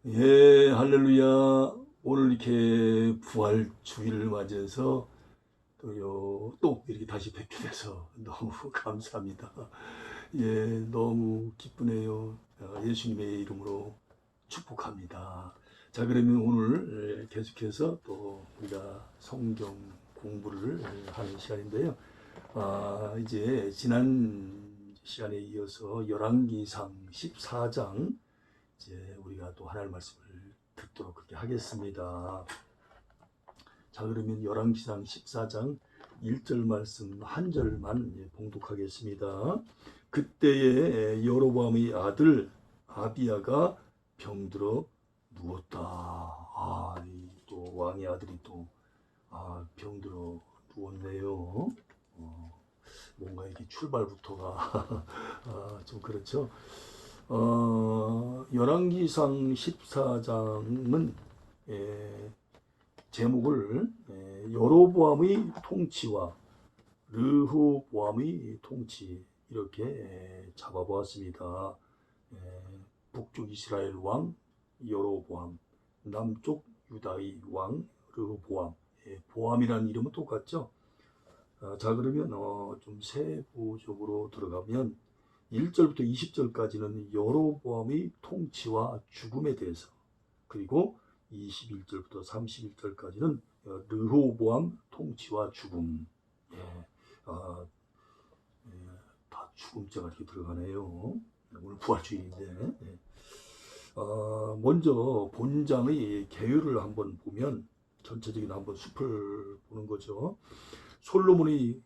예, 할렐루야. 오늘 이렇게 부활 주일을 맞이해서 또 이렇게 다시 뵙게 돼서 너무 감사합니다. 예, 너무 기쁘네요. 예수님의 이름으로 축복합니다. 자, 그러면 오늘 계속해서 또 우리가 성경 공부를 하는 시간인데요. 이제 지난 시간에 이어서 열왕기상 14장 이제 우리가 또 하나님 말씀을 듣도록 그렇게 하겠습니다. 자, 그러면 열왕기상 14장 1절 말씀 한 절만 봉독하겠습니다. 그때에 여로보암의 아들 아비야가 병들어 누웠다. 또 왕의 아들이 또 병들어 누웠네요. 뭔가 이게 출발부터가 좀 그렇죠. 열왕기상 14장은 제목을 여로보암의 통치와 르호보암의 통치 이렇게 잡아보았습니다. 북쪽 이스라엘 왕 여로보암, 남쪽 유다의 왕 르호보암. 보암이라는 이름은 똑같죠. 자, 그러면 좀 세부적으로 들어가면 1절부터 20절까지는 여로보암의 통치와 죽음에 대해서, 그리고 21절부터 31절까지는 르호보암 통치와 죽음. 다 죽음자가 이렇게 들어가네요. 오늘 부활주일인데. 먼저 본장의 계율을 한번 보면 전체적인 한번 숲을 보는 거죠. 솔로몬이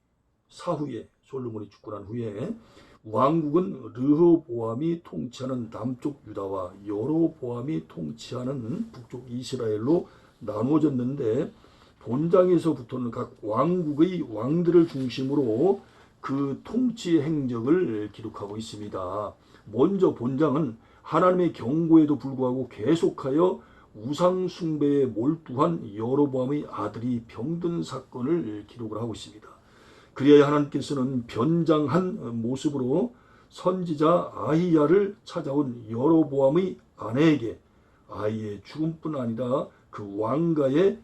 죽고 난 후에 왕국은 르호보암이 통치하는 남쪽 유다와 여로보암이 통치하는 북쪽 이스라엘로 나누어졌는데, 본장에서부터는 각 왕국의 왕들을 중심으로 그 통치 행적을 기록하고 있습니다. 먼저 본장은 하나님의 경고에도 불구하고 계속하여 우상 숭배에 몰두한 여로보암의 아들이 병든 사건을 기록을 하고 있습니다. 그리하여 하나님께서는 변장한 모습으로 선지자 아히야를 찾아온 여로보암의 아내에게 아이의 죽음뿐 아니라 그 왕가의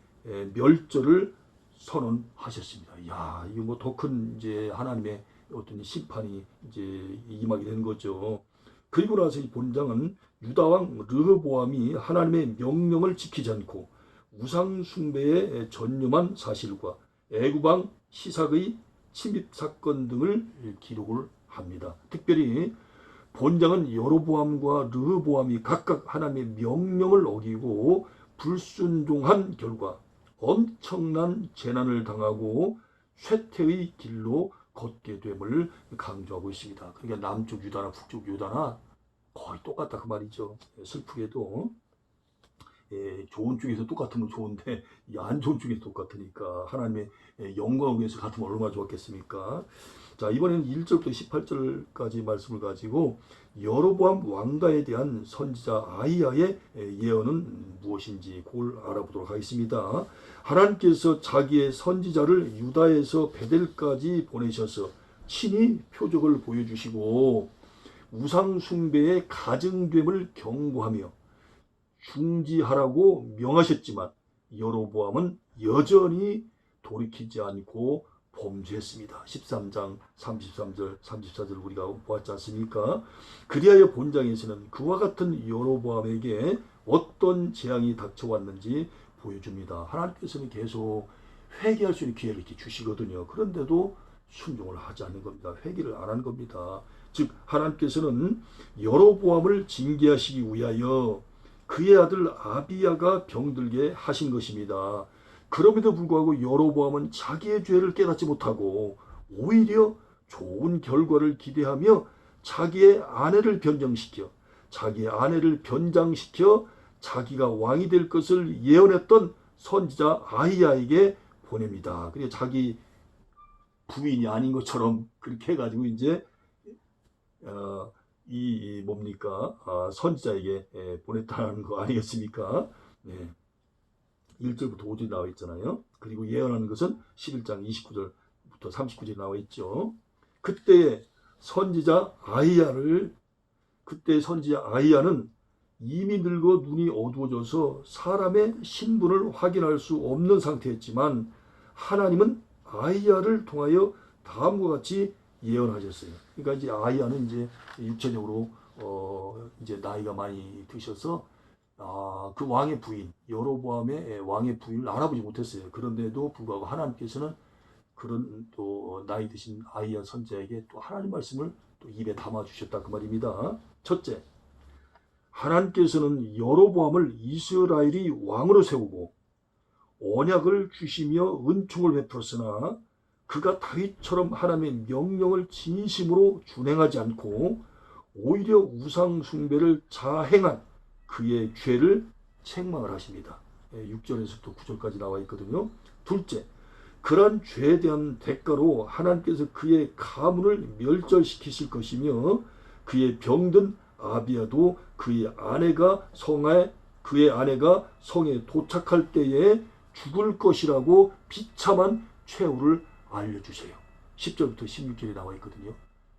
멸절을 선언하셨습니다. 야, 이거 뭐 더 큰 이제 하나님의 어떤 심판이 이제 임하게 된 거죠. 그리고 나서 이 본장은 유다왕 르호보암이 하나님의 명령을 지키지 않고 우상 숭배에 전념한 사실과 애굽왕 시삭의 침입 사건 등을 기록을 합니다. 특별히 본장은 여로보암과 르호보암이 각각 하나님의 명령을 어기고 불순종한 결과 엄청난 재난을 당하고 쇠퇴의 길로 걷게 됨을 강조하고 있습니다. 그러니까 남쪽 유다나 북쪽 유다나 거의 똑같다 그 말이죠. 슬프게도 좋은 쪽에서 똑같으면 좋은데 안 좋은 쪽에서 똑같으니까 하나님의 영광을 위해서 같으면 얼마나 좋았겠습니까? 자, 이번에는 1절부터 18절까지 말씀을 가지고 여로보암 왕가에 대한 선지자 아히야의 예언은 무엇인지 그걸 알아보도록 하겠습니다. 하나님께서 자기의 선지자를 유다에서 베델까지 보내셔서 친히 표적을 보여주시고 우상 숭배의 가증됨을 경고하며 중지하라고 명하셨지만 여로보암은 여전히 돌이키지 않고 범죄했습니다. 13장 33절 34절 우리가 보았지 않습니까? 그리하여 본장에서는 그와 같은 여로보암에게 어떤 재앙이 닥쳐왔는지 보여줍니다. 하나님께서는 계속 회개할 수 있는 기회를 이렇게 주시거든요. 그런데도 순종을 하지 않는 겁니다. 회개를 안 하는 겁니다. 즉 하나님께서는 여로보암을 징계하시기 위하여 그의 아들 아비야가 병들게 하신 것입니다. 그럼에도 불구하고 여로보암은 자기의 죄를 깨닫지 못하고 오히려 좋은 결과를 기대하며 자기의 아내를 변장시켜 자기가 왕이 될 것을 예언했던 선지자 아히야에게 보냅니다. 그래 자기 부인이 아닌 것처럼 그렇게 해가지고 이제 선지자에게 보냈다는 거 아니겠습니까? 네. 1절부터 5절이 나와 있잖아요. 그리고 예언하는 것은 11장 29절부터 39절이 나와 있죠. 그때 선지자 아히야는 이미 늙어 눈이 어두워져서 사람의 신분을 확인할 수 없는 상태였지만 하나님은 아이야를 통하여 다음과 같이 예언하셨어요. 그러니까 이제 아이야는 이제 육체적으로 이제 나이가 많이 드셔서 그 왕의 부인 여로보암의 왕의 부인을 알아보지 못했어요. 그런데도 불구하고 하나님께서는 그런 또 나이 드신 아이야 선지자에게 또 하나님 말씀을 또 입에 담아 주셨다 그 말입니다. 첫째, 하나님께서는 여로보암을 이스라엘이 왕으로 세우고 언약을 주시며 은총을 베풀었으나 그가 다윗처럼 하나님의 명령을 진심으로 준행하지 않고 오히려 우상 숭배를 자행한 그의 죄를 책망을 하십니다. 6절에서부터 9절까지 나와 있거든요. 둘째, 그러한 죄에 대한 대가로 하나님께서 그의 가문을 멸절시키실 것이며 그의 병든 아비야도 그의 아내가 성에 도착할 때에 죽을 것이라고 비참한 최후를 알려주세요. 10절부터 16절에 나와 있거든요.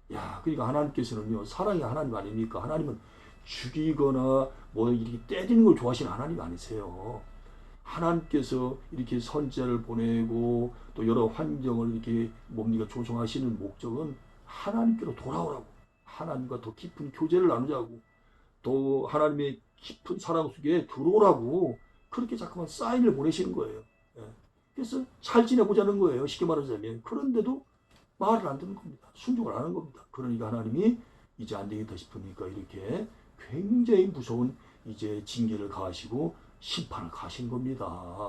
그러니까 하나님께서는요, 사랑의 하나님 아닙니까? 하나님은 죽이거나 뭐 이렇게 때리는 걸 좋아하시는 하나님 아니세요. 하나님께서 이렇게 선지자를 보내고 또 여러 환경을 이렇게 조성하시는 목적은 하나님께로 돌아오라고, 하나님과 더 깊은 교제를 나누자고, 또 하나님의 깊은 사랑 속에 들어오라고 그렇게 자꾸만 사인을 보내시는 거예요. 그래서 잘 지내보자는 거예요. 쉽게 말하자면. 그런데도 말을 안 듣는 겁니다. 순종을 안 하는 겁니다. 그러니까 하나님이 이제 안 되겠다 싶으니까 이렇게 굉장히 무서운 이제 징계를 가하시고 심판을 가하신 겁니다.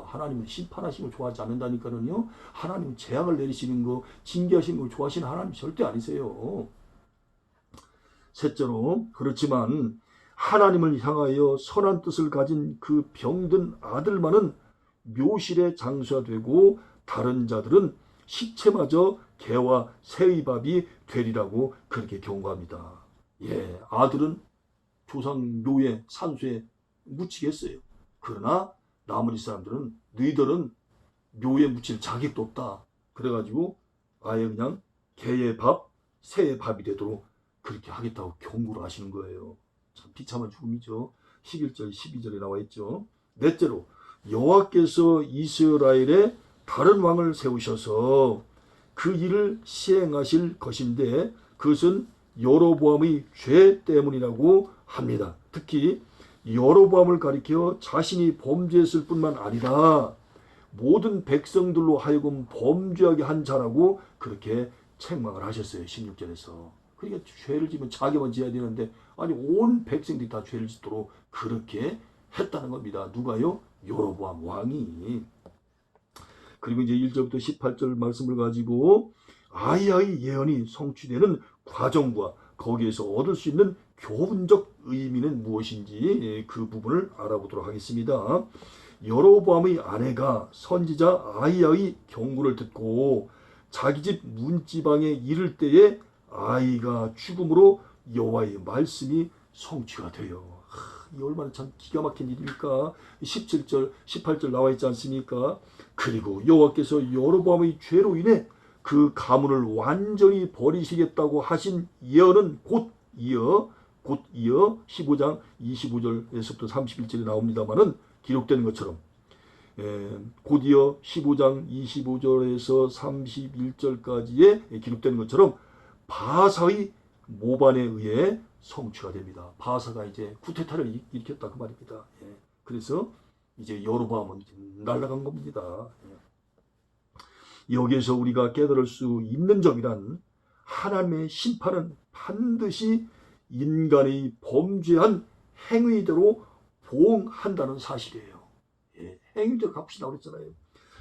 하나님은 심판하시는 걸 좋아하지 않는다니까는요. 하나님은 재앙을 내리시는 거, 징계하시는 걸 좋아하시는 하나님 절대 아니세요. 셋째로, 그렇지만 하나님을 향하여 선한 뜻을 가진 그 병든 아들만은 묘실에 장수되고 다른 자들은 시체마저 개와 새의 밥이 되리라고 그렇게 경고합니다. 아들은 조상 묘에 산수에 묻히겠어요. 그러나 나머지 사람들은 너희들은 묘에 묻힐 자격도 없다. 그래가지고 아예 그냥 개의 밥, 새의 밥이 되도록 그렇게 하겠다고 경고를 하시는 거예요. 참 비참한 죽음이죠. 11절, 12절에 나와 있죠. 넷째로, 여호와께서 이스라엘에 다른 왕을 세우셔서 그 일을 시행하실 것인데 그것은 여로보암의 죄 때문이라고 합니다. 특히 여로보암을 가리켜 자신이 범죄했을 뿐만 아니라 모든 백성들로 하여금 범죄하게 한 자라고 그렇게 책망을 하셨어요. 16절에서. 그러니까 죄를 지면 자기만 지어야 되는데 아니 온 백성들이 다 죄를 짓도록 그렇게 했다는 겁니다. 누가요? 여로보암 왕이. 그리고 이제 1절부터 18절 말씀을 가지고 아이야의 예언이 성취되는 과정과 거기에서 얻을 수 있는 교훈적 의미는 무엇인지 그 부분을 알아보도록 하겠습니다. 여로보암의 아내가 선지자 아이야의 경고를 듣고 자기 집 문지방에 이를 때에 아이가 죽음으로 여호와의 말씀이 성취가 돼요. 이 얼마나 참 기가 막힌 일입니까? 17절, 18절 나와 있지 않습니까? 그리고 여호와께서 여로보암의 죄로 인해 그 가문을 완전히 버리시겠다고 하신 예언은 곧 이어 15장 25절에서부터 31절에 나옵니다만은 기록되는 것처럼 곧 이어 15장 25절에서 31절까지에 기록되는 것처럼 바사의 모반에 의해 성취가 됩니다. 바사가 이제 쿠데타를 일으켰다 그 말입니다. 그래서 이제 여로보암은 날아간 겁니다. 여기에서 우리가 깨달을 수 있는 점이란 하나님의 심판은 반드시 인간의 범죄한 행위대로 보응한다는 사실이에요. 행위대로 갚으시라고 그랬잖아요.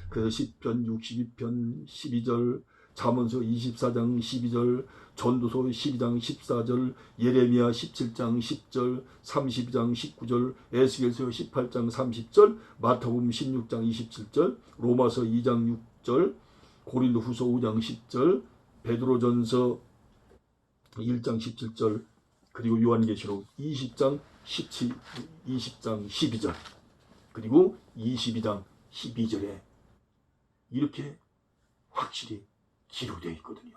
그 시편 62편 12절, 잠언서 24장 12절, 전도서 12장 14절, 예레미야 17장 10절, 32장 19절, 에스겔서 18장 30절, 마태복음 16장 27절, 로마서 2장 6절, 고린도후서 5장 10절, 베드로전서 1장 17절, 그리고 요한계시록 20장 12절, 그리고 22장 12절에 이렇게 확실히 기록되어 있거든요.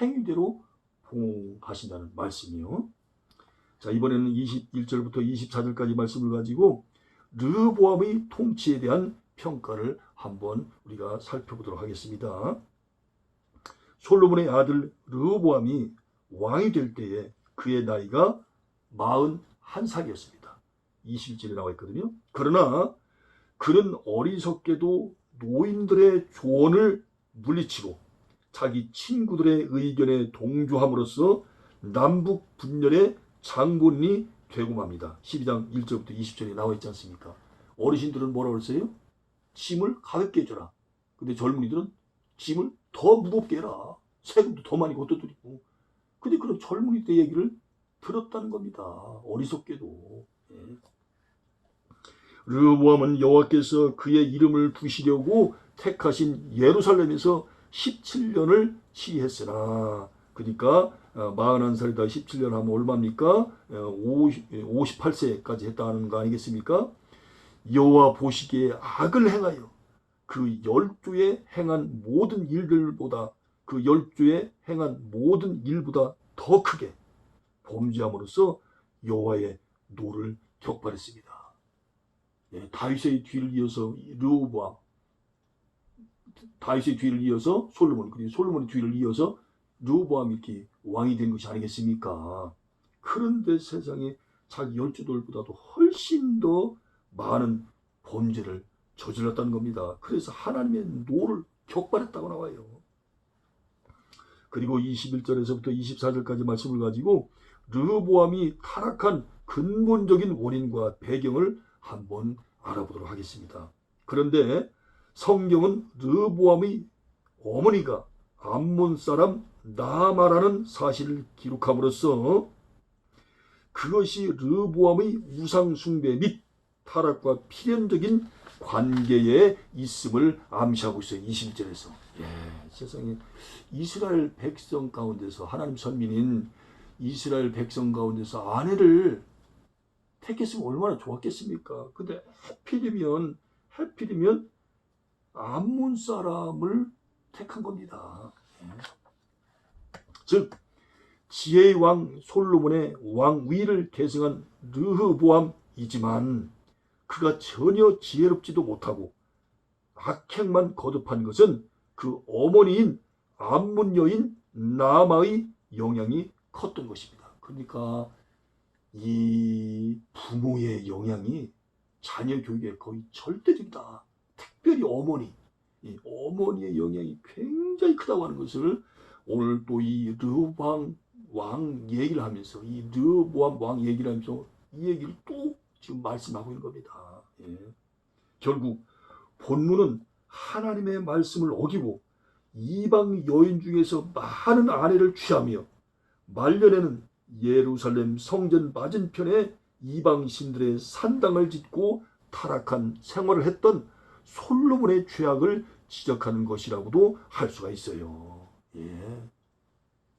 행위대로 보응하신다는 말씀이요. 자, 이번에는 21절부터 24절까지 말씀을 가지고 르호보암의 통치에 대한 평가를 한번 우리가 살펴보도록 하겠습니다. 솔로몬의 아들 르호보암이 왕이 될 때에 그의 나이가 41살이었습니다. 21절에 나와 있거든요. 그러나 그는 어리석게도 노인들의 조언을 물리치고 자기 친구들의 의견에 동조함으로써 남북 분열의 장본인이 되고 맙니다. 12장 1절부터 20절에 나와 있지 않습니까? 어르신들은 뭐라고 했어요? 짐을 가볍게 해줘라. 근데 젊은이들은 짐을 더 무겁게 해라. 세금도 더 많이 걷어들이고. 근데 그런 젊은이들 얘기를 들었다는 겁니다. 어리석게도. 예. 르호보암은 여호와께서 그의 이름을 부시려고 택하신 예루살렘에서 17년을 치리했으나, 그러니까 41살이다 17년 하면 얼마입니까? 58세까지 했다는 거 아니겠습니까? 여호와 보시기에 악을 행하여 그 12에 행한 모든 일들보다 더 크게 범죄함으로써 여호와의 노를 격발했습니다. 예, 다윗의 뒤를 이어서 르호보암, 다윗의 뒤를 이어서 솔로몬, 그리고 솔로몬의 뒤를 이어서 르호보암이 이렇게 왕이 된 것이 아니겠습니까? 그런데 세상에 자기 열조들보다도 훨씬 더 많은 범죄를 저질렀다는 겁니다. 그래서 하나님의 노를 격발했다고 나와요. 그리고 21절에서부터 24절까지 말씀을 가지고 르호보암이 타락한 근본적인 원인과 배경을 한번 알아보도록 하겠습니다. 그런데 성경은 르호보암의 어머니가 암몬 사람 나아마라는 사실을 기록함으로써 그것이 르호보암의 우상 숭배 및 타락과 필연적인 관계에 있음을 암시하고 있어요. 21절에서. 예, 세상에 이스라엘 백성 가운데서, 하나님 선민인 이스라엘 백성 가운데서 아내를 택했으면 얼마나 좋았겠습니까? 근데 하필이면 암몬 사람을 택한 겁니다. 즉 지혜의 왕 솔로몬의 왕위를 계승한 르호보암이지만 그가 전혀 지혜롭지도 못하고 악행만 거듭한 것은 그 어머니인 암몬 여인 나아마의 영향이 컸던 것입니다. 그러니까 이 부모의 영향이 자녀 교육에 거의 절대적이다. 특별히 어머니의 영향이 굉장히 크다고 하는 것을 오늘 또 이 르호보암 왕 얘기를 하면서, 이 르호보암 왕 얘기를 하면서 이 얘기를 또 지금 말씀하고 있는 겁니다. 예. 결국 본문은 하나님의 말씀을 어기고 이방 여인 중에서 많은 아내를 취하며 말년에는 예루살렘 성전 맞은편에 이방 신들의 산당을 짓고 타락한 생활을 했던 솔로몬의 죄악을 지적하는 것이라고도 할 수가 있어요. 예.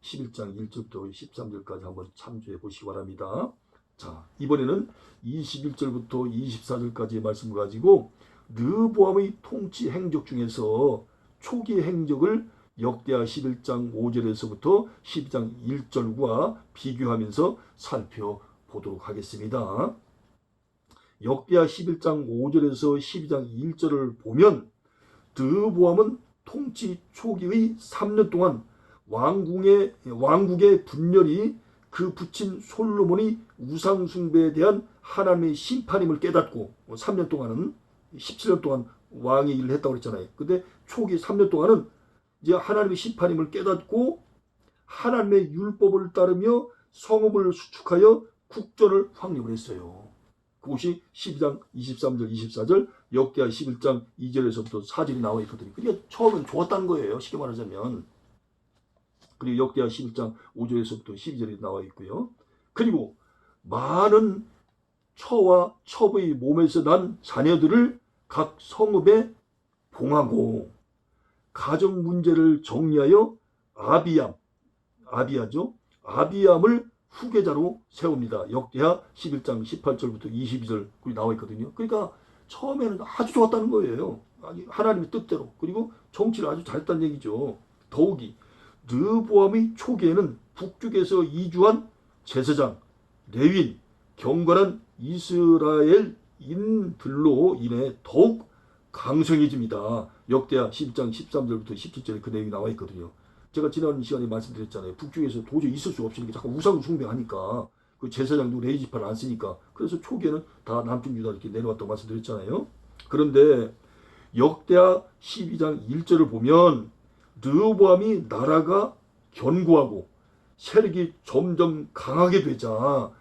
11장 1절부터 13절까지 한번 참조해 보시기 바랍니다. 자, 이번에는 21절부터 24절까지의 말씀을 가지고 르호보암의 통치 행적 중에서 초기 행적을 역대하 11장 5절에서부터 12장 1절과 비교하면서 살펴보도록 하겠습니다. 역대하 11장 5절에서 12장 1절을 보면 르호보암은 통치 초기의 3년 동안 왕국의 분열이 그 부친 솔로몬이 우상 숭배에 대한 하나님의 심판임을 깨닫고, 3년 동안은 17년 동안 왕의 일을 했다고 그랬잖아요. 근데 초기 3년 동안은 이제 하나님의 심판임을 깨닫고 하나님의 율법을 따르며 성읍을 수축하여 국전을 확립을 했어요. 그것이 12장 23절 24절 역대하 11장 2절에서부터 4절이 나와 있거든요. 그러니까 처음엔 좋았다는 거예요. 쉽게 말하자면. 그리고 역대하 11장 5절에서부터 12절이 나와 있고요. 그리고 많은 처와 첩의 몸에서 난 자녀들을 각 성읍에 봉하고 가정 문제를 정리하여 아비암을 후계자로 세웁니다. 역대하 11장 18절부터 22절 나와 있거든요. 그러니까 처음에는 아주 좋았다는 거예요. 하나님의 뜻대로. 그리고 정치를 아주 잘했다는 얘기죠. 더욱이 르호보암의 초기에는 북쪽에서 이주한 제사장 레위인, 경건한 이스라엘인들로 인해 더욱 강성해집니다. 역대하 12장 13절부터 17절에 그 내용이 나와 있거든요. 제가 지난 시간에 말씀드렸잖아요. 북중에서 도저히 있을 수 없으니까 자꾸 우상 숭배하니까 그 제사장도 레위 지파를 안 쓰니까 그래서 초기에는 다 남쪽 유다 이렇게 내려왔다고 말씀드렸잖아요. 그런데 역대하 12장 1절을 보면 르호보암이 나라가 견고하고 세력이 점점 강하게 되자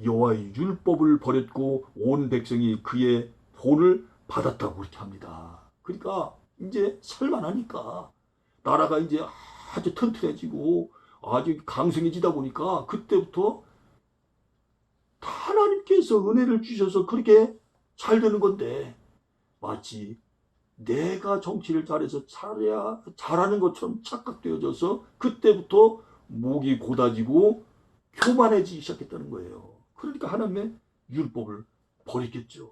여호와의 율법을 버렸고 온 백성이 그의 본을 받았다고 그렇게 합니다. 그러니까 이제 살만하니까 나라가 이제 아주 튼튼해지고 아주 강성해지다 보니까 그때부터 하나님께서 은혜를 주셔서 그렇게 잘 되는 건데 마치 내가 정치를 잘해서 잘하는 것처럼 착각되어져서 그때부터 목이 고다지고 교만해지기 시작했다는 거예요. 그러니까 하나님의 율법을 버리겠죠.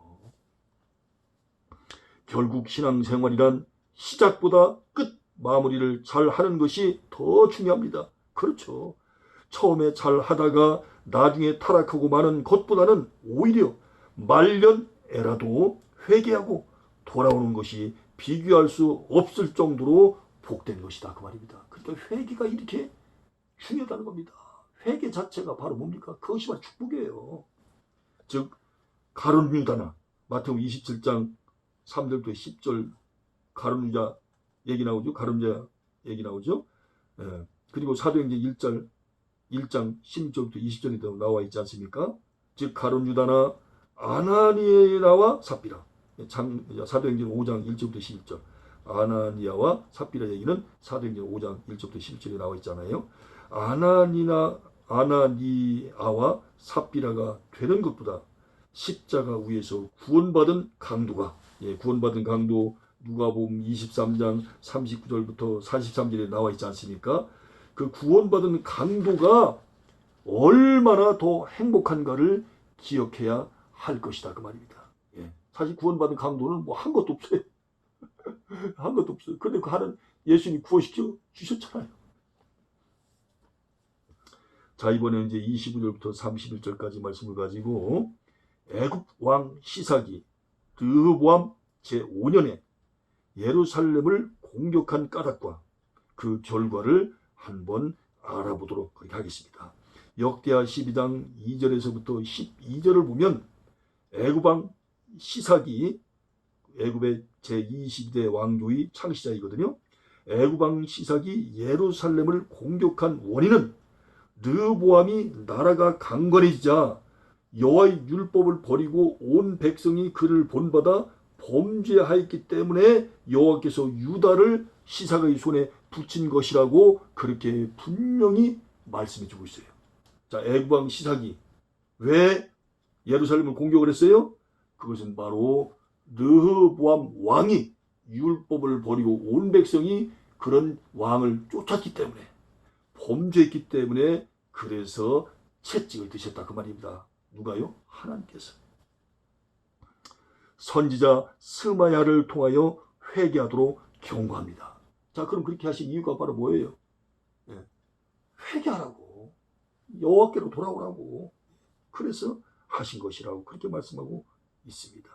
결국 신앙생활이란 시작보다 끝 마무리를 잘 하는 것이 더 중요합니다. 그렇죠. 처음에 잘 하다가 나중에 타락하고 마는 것보다는 오히려 말년에라도 회개하고 돌아오는 것이 비교할 수 없을 정도로 복된 것이다. 그 말입니다. 그러니까 회개가 이렇게 중요하다는 겁니다. 회개 자체가 바로 뭡니까? 그것이 바로 축복이에요. 즉 가룟 유다나 마태복음 27장 3절부터 10절 가룟 유다 얘기 나오죠. 가룟 유다 얘기 나오죠. 그리고 사도행전 1장 16절부터 20절에 나와 있지 않습니까? 즉 가룟 유다나 아나니아와 삽비라. 사도행전 5장 1절부터 11절. 아나니아와 삽비라 얘기는 사도행전 5장 1절부터 11절에 나와 있잖아요. 아나니아와 삽비라가 되는 것보다 십자가 위에서 구원받은 강도가 구원받은 강도 누가복음 23장 39절부터 43절에 나와 있지 않습니까? 그 구원받은 강도가 얼마나 더 행복한가를 기억해야 할 것이다 그 말입니다. 사실 구원받은 강도는 뭐 한 것도 없어요. 한 것도 없어요. 그런데 그 하는 예수님이 구원시켜 주셨잖아요. 자, 이번에 이제 29절부터 31절까지 말씀을 가지고 애굽 왕 시삭이 르호보암 제5년에 예루살렘을 공격한 까닭과 그 결과를 한번 알아보도록 하겠습니다. 역대하 12장 2절에서부터 12절을 보면 애굽 왕 시삭이 애굽의 제22대 왕조의 창시자이거든요. 애굽 왕 시삭이 예루살렘을 공격한 원인은 르호보암이 나라가 강건해지자 여호와의 율법을 버리고 온 백성이 그를 본받아 범죄하였기 때문에 여호와께서 유다를 시삭의 손에 붙인 것이라고 그렇게 분명히 말씀해 주고 있어요. 자, 애굽 왕 시삭이 왜 예루살렘을 공격을 했어요? 그것은 바로 르호보암 왕이 율법을 버리고 온 백성이 그런 왕을 쫓았기 때문에 범죄했기 때문에 그래서 채찍을 드셨다 그 말입니다. 누가요? 하나님께서. 선지자 스마야를 통하여 회개하도록 경고합니다. 자, 그럼 그렇게 하신 이유가 바로 뭐예요? 회개하라고, 여호와께로 돌아오라고, 그래서 하신 것이라고 그렇게 말씀하고 있습니다.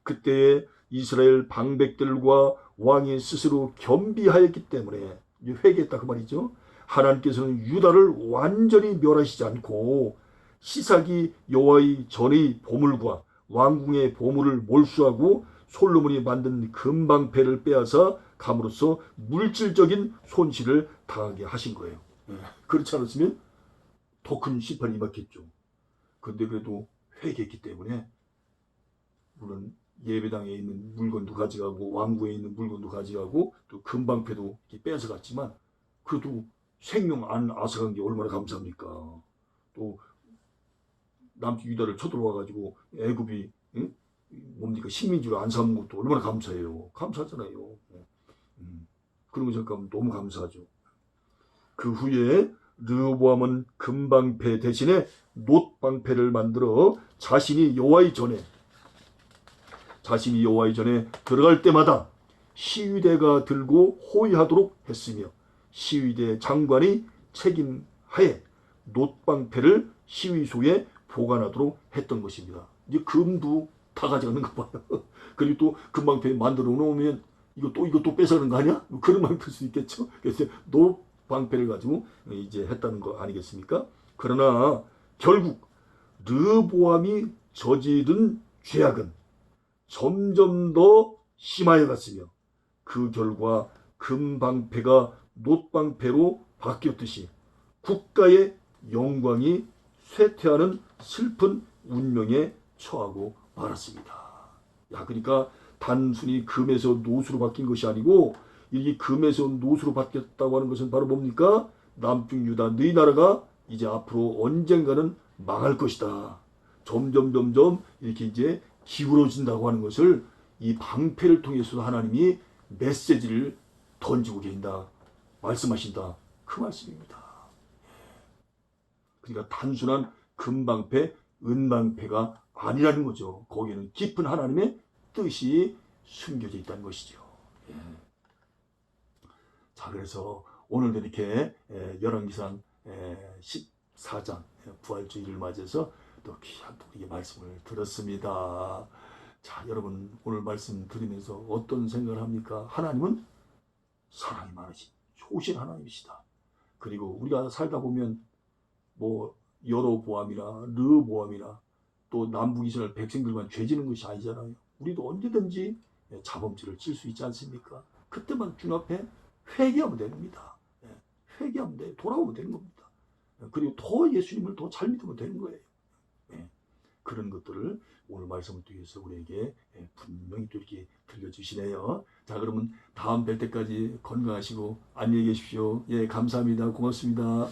그때에 이스라엘 방백들과 왕이 스스로 겸비하였기 때문에 회개했다 그 말이죠. 하나님께서는 유다를 완전히 멸하시지 않고 시삭이 여호와의 전의 보물과 왕궁의 보물을 몰수하고 솔로몬이 만든 금방패를 빼앗아 감으로써 물질적인 손실을 당하게 하신 거예요. 그렇지 않았으면 더 큰 심판이 임했겠죠. 그런데 그래도 회개했기 때문에 물론 예배당에 있는 물건도 가져가고 왕궁에 있는 물건도 가져가고 또 금방패도 뺏어갔지만 그래도 생명 안 앗아간 게 얼마나 감사합니까. 또 남쪽 유다를 쳐들어와가지고 애굽이 뭡니까 식민지로 안 삼은 것도 얼마나 감사해요. 감사하잖아요. 그런 거 잠깐 너무 감사하죠. 그 후에 르호보암은 금방패 대신에 놋방패를 만들어 자신이 여호와의 전에 들어갈 때마다 시위대가 들고 호위하도록 했으며 시위대 장관이 책임하에 놋방패를 시위소에 보관하도록 했던 것입니다. 이제 금도 다 가져가는 거 봐요. 그리고 또 금방패 만들어 놓으면 이것도 뺏어가는 거 아니야? 그런 말이 들 수 있겠죠. 그래서 노방패를 가지고 이제 했다는 거 아니겠습니까? 그러나 결국 르보암이 저지른 죄악은 점점 더 심하여 갔으며 그 결과 금방패가 놋방패로 바뀌었듯이 국가의 영광이 쇠퇴하는 슬픈 운명에 처하고 말았습니다. 야, 그러니까 단순히 금에서 노수로 바뀐 것이 아니고 이 금에서 노수로 바뀌었다고 하는 것은 바로 뭡니까? 남쪽 유다 너희 나라가 이제 앞으로 언젠가는 망할 것이다. 점점 이렇게 이제 기울어진다고 하는 것을 이 방패를 통해서도 하나님이 메시지를 던지고 계신다. 말씀하신다. 그 말씀입니다. 그러니까 단순한 금방패, 은방패가 아니라는 거죠. 거기에는 깊은 하나님의 뜻이 숨겨져 있다는 것이죠. 예. 자, 그래서 오늘도 이렇게 열왕기상 14장 부활주의를 맞이해서 또 귀한 우리의 말씀을 들었습니다. 자, 여러분 오늘 말씀 드리면서 어떤 생각을 합니까? 하나님은 사랑이 많으신 좋으신 하나님이시다. 그리고 우리가 살다 보면 뭐 여로보암이나 르보암이나 또 남북 이스라엘 백성들만 죄 지는 것이 아니잖아요. 우리도 언제든지 자범죄를 질 수 있지 않습니까? 그때만 주님 앞에 회개하면 됩니다. 회개하면 돼. 돌아오면 되는 겁니다. 그리고 더 예수님을 더 잘 믿으면 되는 거예요. 그런 것들을 오늘 말씀을 통해서 우리에게 분명히 또 이렇게 들려주시네요. 자, 그러면 다음 뵐 때까지 건강하시고 안녕히 계십시오. 예, 감사합니다. 고맙습니다.